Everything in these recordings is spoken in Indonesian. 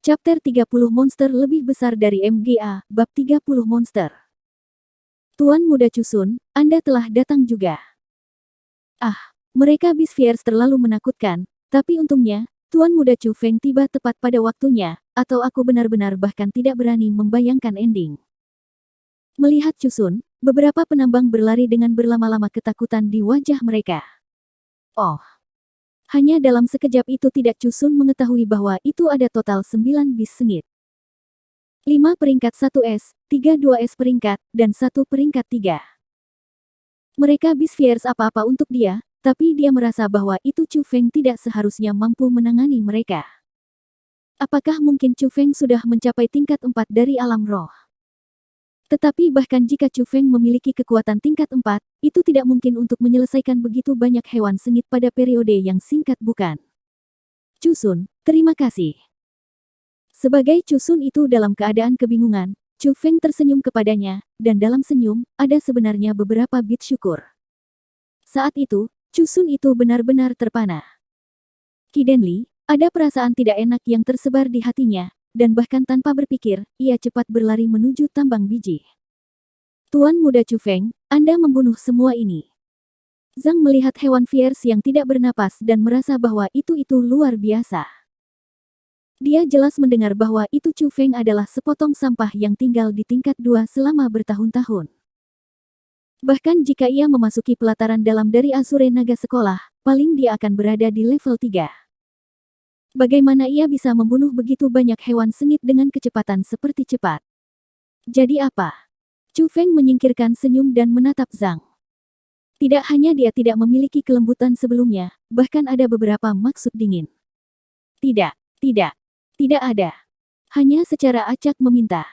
Chapter 30 Monster lebih besar dari MGA, Bab 30 Monster. Tuan Muda Chusun, Anda telah datang juga. Ah, mereka Beastfears terlalu menakutkan, tapi untungnya, Tuan Muda Chu Feng tiba tepat pada waktunya, atau aku benar-benar bahkan tidak berani membayangkan ending. Melihat Chusun, beberapa penambang berlari dengan berlama-lama ketakutan di wajah mereka. Oh. Hanya dalam sekejap itu tidak Chusun mengetahui bahwa itu ada total 9 bis sengit. 5 peringkat 1S, 3 2S peringkat, dan 1 peringkat 3. Mereka Beastfears apa-apa untuk dia, tapi dia merasa bahwa itu Chu Feng tidak seharusnya mampu menangani mereka. Apakah mungkin Chu Feng sudah mencapai tingkat 4 dari alam roh? Tetapi bahkan jika Chu Feng memiliki kekuatan tingkat 4, itu tidak mungkin untuk menyelesaikan begitu banyak hewan sengit pada periode yang singkat bukan? Chusun, terima kasih. Sebagai Chusun itu dalam keadaan kebingungan, Chu Feng tersenyum kepadanya, dan dalam senyum, ada sebenarnya beberapa bit syukur. Saat itu, Chusun itu benar-benar terpana. Kidenli, ada perasaan tidak enak yang tersebar di hatinya, dan bahkan tanpa berpikir, ia cepat berlari menuju tambang biji. Tuan Muda Chu Feng, Anda membunuh semua ini. Zhang melihat hewan fierce yang tidak bernapas dan merasa bahwa itu luar biasa. Dia jelas mendengar bahwa itu Chu Feng adalah sepotong sampah yang tinggal di tingkat 2 selama bertahun-tahun. Bahkan jika ia memasuki pelataran dalam dari Azure Naga Sekolah, paling dia akan berada di level 3. Bagaimana ia bisa membunuh begitu banyak hewan sengit dengan kecepatan seperti cepat? Jadi apa? Chu Feng menyingkirkan senyum dan menatap Zhang. Tidak hanya dia tidak memiliki kelembutan sebelumnya, bahkan ada beberapa maksud dingin. Tidak ada. Hanya secara acak meminta.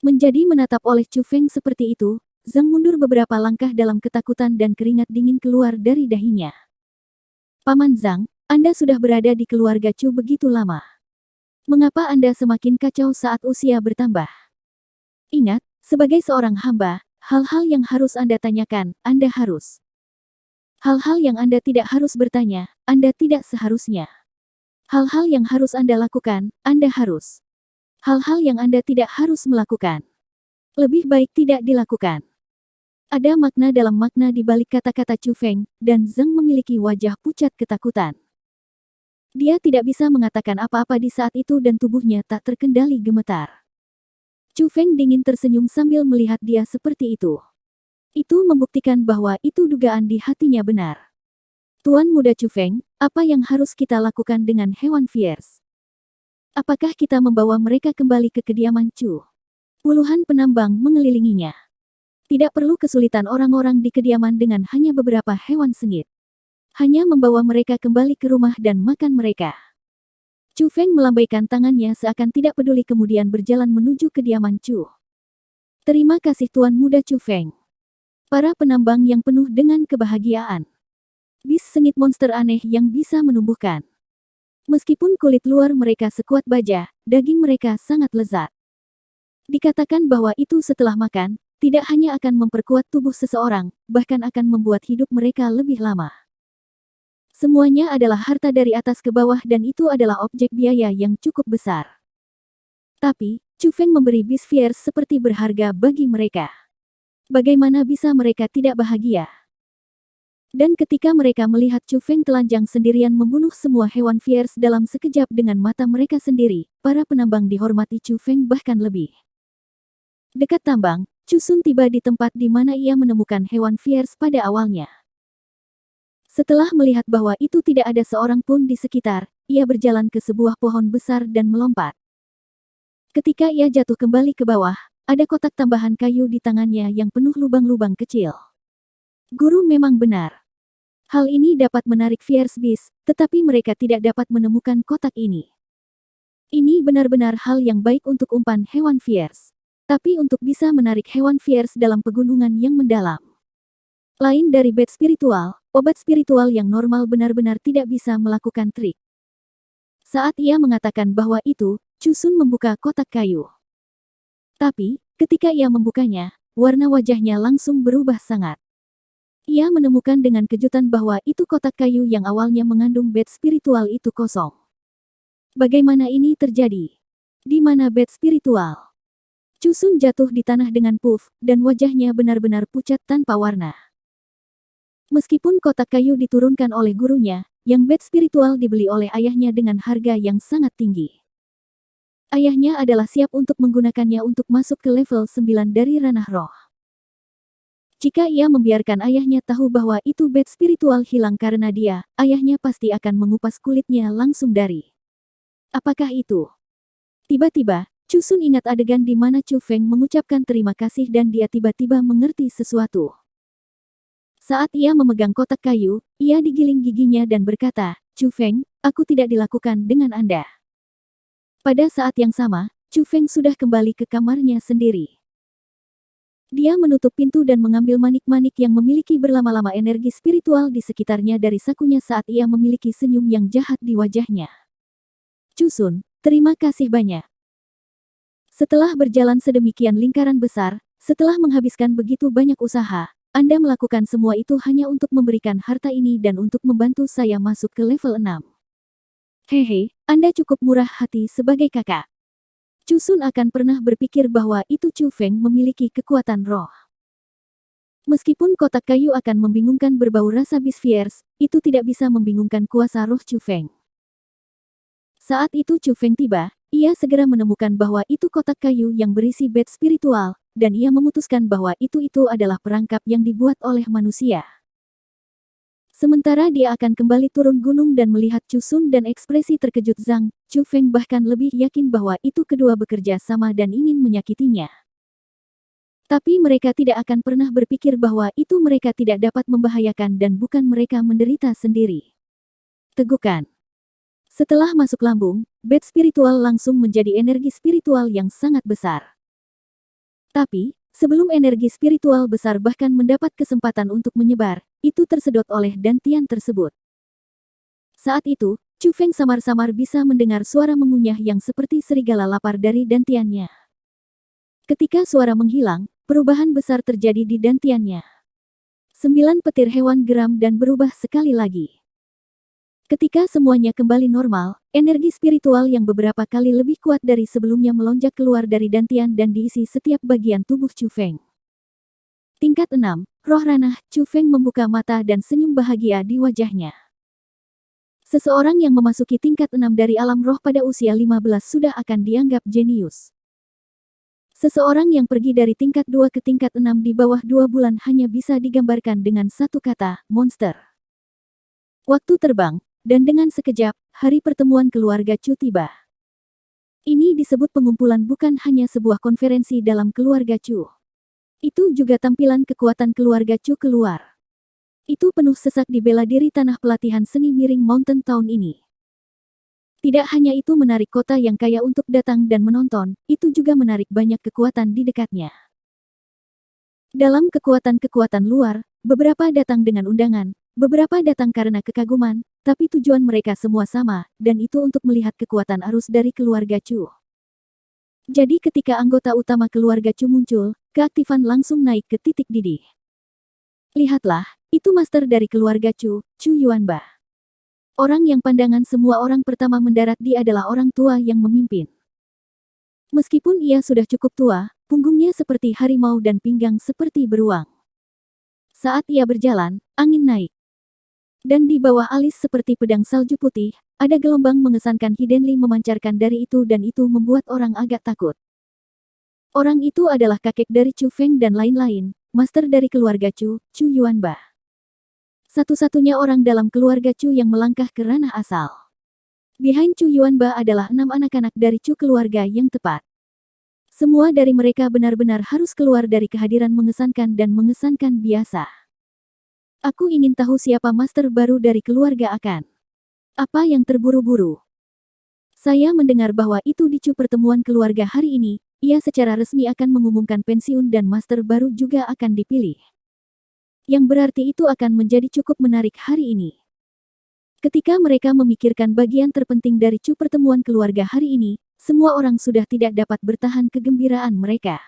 Menjadi menatap oleh Chu Feng seperti itu, Zhang mundur beberapa langkah dalam ketakutan dan keringat dingin keluar dari dahinya. Paman Zhang, Anda sudah berada di keluarga Chu begitu lama. Mengapa Anda semakin kacau saat usia bertambah? Ingat, sebagai seorang hamba, hal-hal yang harus Anda tanyakan, Anda harus. Hal-hal yang Anda tidak harus bertanya, Anda tidak seharusnya. Hal-hal yang harus Anda lakukan, Anda harus. Hal-hal yang Anda tidak harus melakukan, lebih baik tidak dilakukan. Ada makna dalam makna di balik kata-kata Chu Feng, dan Zhang memiliki wajah pucat ketakutan. Dia tidak bisa mengatakan apa-apa di saat itu dan tubuhnya tak terkendali gemetar. Chu Feng dingin tersenyum sambil melihat dia seperti itu. Itu membuktikan bahwa itu dugaan di hatinya benar. Tuan Muda Chu Feng, apa yang harus kita lakukan dengan hewan fierce? Apakah kita membawa mereka kembali ke kediaman Chu? Puluhan penambang mengelilinginya. Tidak perlu kesulitan orang-orang di kediaman dengan hanya beberapa hewan sengit. Hanya membawa mereka kembali ke rumah dan makan mereka. Chu Feng melambaikan tangannya seakan tidak peduli kemudian berjalan menuju kediaman Chu. Terima kasih Tuan Muda Chu Feng. Para penambang yang penuh dengan kebahagiaan. Bis sengit monster aneh yang bisa menumbuhkan. Meskipun kulit luar mereka sekuat baja, daging mereka sangat lezat. Dikatakan bahwa itu setelah makan, tidak hanya akan memperkuat tubuh seseorang, bahkan akan membuat hidup mereka lebih lama. Semuanya adalah harta dari atas ke bawah dan itu adalah objek biaya yang cukup besar. Tapi, Chu Feng memberi Beastfears seperti berharga bagi mereka. Bagaimana bisa mereka tidak bahagia? Dan ketika mereka melihat Chu Feng telanjang sendirian membunuh semua hewan fierce dalam sekejap dengan mata mereka sendiri, para penambang dihormati Chu Feng bahkan lebih. Dekat tambang, Chusun tiba di tempat di mana ia menemukan hewan fierce pada awalnya. Setelah melihat bahwa itu tidak ada seorang pun di sekitar, ia berjalan ke sebuah pohon besar dan melompat. Ketika ia jatuh kembali ke bawah, ada kotak tambahan kayu di tangannya yang penuh lubang-lubang kecil. Guru memang benar. Hal ini dapat menarik fierce beast, tetapi mereka tidak dapat menemukan kotak ini. Ini benar-benar hal yang baik untuk umpan hewan fierce. Tapi untuk bisa menarik hewan fierce dalam pegunungan yang mendalam. Lain dari bed spiritual, obat spiritual yang normal benar-benar tidak bisa melakukan trik. Saat ia mengatakan bahwa itu, Chusun membuka kotak kayu. Tapi, ketika ia membukanya, warna wajahnya langsung berubah sangat. Ia menemukan dengan kejutan bahwa itu kotak kayu yang awalnya mengandung bed spiritual itu kosong. Bagaimana ini terjadi? Di mana bed spiritual? Chusun jatuh di tanah dengan puff, dan wajahnya benar-benar pucat tanpa warna. Meskipun kotak kayu diturunkan oleh gurunya, yang bed spiritual dibeli oleh ayahnya dengan harga yang sangat tinggi. Ayahnya adalah siap untuk menggunakannya untuk masuk ke level 9 dari ranah roh. Jika ia membiarkan ayahnya tahu bahwa itu bed spiritual hilang karena dia, ayahnya pasti akan mengupas kulitnya langsung dari. Apakah itu? Tiba-tiba, Chusun ingat adegan di mana Chu Feng mengucapkan terima kasih dan dia tiba-tiba mengerti sesuatu. Saat ia memegang kotak kayu, ia digiling giginya dan berkata, Chu Feng, aku tidak dilakukan dengan Anda. Pada saat yang sama, Chu Feng sudah kembali ke kamarnya sendiri. Dia menutup pintu dan mengambil manik-manik yang memiliki berlama-lama energi spiritual di sekitarnya dari sakunya saat ia memiliki senyum yang jahat di wajahnya. Chusun, terima kasih banyak. Setelah berjalan sedemikian lingkaran besar, setelah menghabiskan begitu banyak usaha, Anda melakukan semua itu hanya untuk memberikan harta ini dan untuk membantu saya masuk ke level 6. Hehe, Anda cukup murah hati sebagai kakak. Chusun akan pernah berpikir bahwa itu Chu Feng memiliki kekuatan roh. Meskipun kotak kayu akan membingungkan berbau rasa beast fierce, itu tidak bisa membingungkan kuasa roh Chu Feng. Saat itu Chu Feng tiba, ia segera menemukan bahwa itu kotak kayu yang berisi bed spiritual, dan ia memutuskan bahwa itu adalah perangkap yang dibuat oleh manusia. Sementara dia akan kembali turun gunung dan melihat Chusun dan ekspresi terkejut Zhang, Chu Feng bahkan lebih yakin bahwa itu kedua bekerja sama dan ingin menyakitinya. Tapi mereka tidak akan pernah berpikir bahwa itu mereka tidak dapat membahayakan dan bukan mereka menderita sendiri. Tegukan. Setelah masuk lambung, bed spiritual langsung menjadi energi spiritual yang sangat besar. Tapi, sebelum energi spiritual besar bahkan mendapat kesempatan untuk menyebar, itu tersedot oleh dantian tersebut. Saat itu, Chu Feng samar-samar bisa mendengar suara mengunyah yang seperti serigala lapar dari dantiannya. Ketika suara menghilang, perubahan besar terjadi di dantiannya. 9 petir hewan geram dan berubah sekali lagi. Ketika semuanya kembali normal, energi spiritual yang beberapa kali lebih kuat dari sebelumnya melonjak keluar dari dantian dan diisi setiap bagian tubuh Chu Feng. Tingkat 6, roh ranah, Chu Feng membuka mata dan senyum bahagia di wajahnya. Seseorang yang memasuki tingkat 6 dari alam roh pada usia 15 sudah akan dianggap jenius. Seseorang yang pergi dari tingkat 2 ke tingkat 6 di bawah 2 bulan hanya bisa digambarkan dengan satu kata, monster. Waktu terbang, dan dengan sekejap, hari pertemuan keluarga Chu tiba. Ini disebut pengumpulan bukan hanya sebuah konferensi dalam keluarga Chu. Itu juga tampilan kekuatan keluarga Chu keluar. Itu penuh sesak di bela diri tanah pelatihan seni miring Mountain Town ini. Tidak hanya itu menarik kota yang kaya untuk datang dan menonton, itu juga menarik banyak kekuatan di dekatnya. Dalam kekuatan-kekuatan luar, beberapa datang dengan undangan, beberapa datang karena kekaguman, tapi tujuan mereka semua sama, dan itu untuk melihat kekuatan arus dari keluarga Chu. Jadi ketika anggota utama keluarga Chu muncul, keaktifan langsung naik ke titik didih. Lihatlah, itu master dari keluarga Chu, Chu Yuanba. Orang yang pandangan semua orang pertama mendarat di adalah orang tua yang memimpin. Meskipun ia sudah cukup tua, punggungnya seperti harimau dan pinggang seperti beruang. Saat ia berjalan, angin naik. Dan di bawah alis seperti pedang salju putih, ada gelombang mengesankan Hidenli memancarkan dari itu dan itu membuat orang agak takut. Orang itu adalah kakek dari Chu Feng dan lain-lain, master dari keluarga Chu, Chu Yuanba. Satu-satunya orang dalam keluarga Chu yang melangkah ke ranah asal. Behind Chu Yuanba adalah 6 anak-anak dari Chu keluarga yang tepat. Semua dari mereka benar-benar harus keluar dari kehadiran mengesankan dan mengesankan biasa. Aku ingin tahu siapa master baru dari keluarga akan. Apa yang terburu-buru? Saya mendengar bahwa itu di Chu pertemuan keluarga hari ini, ia secara resmi akan mengumumkan pensiun dan master baru juga akan dipilih. Yang berarti itu akan menjadi cukup menarik hari ini. Ketika mereka memikirkan bagian terpenting dari Chu pertemuan keluarga hari ini, semua orang sudah tidak dapat bertahan kegembiraan mereka.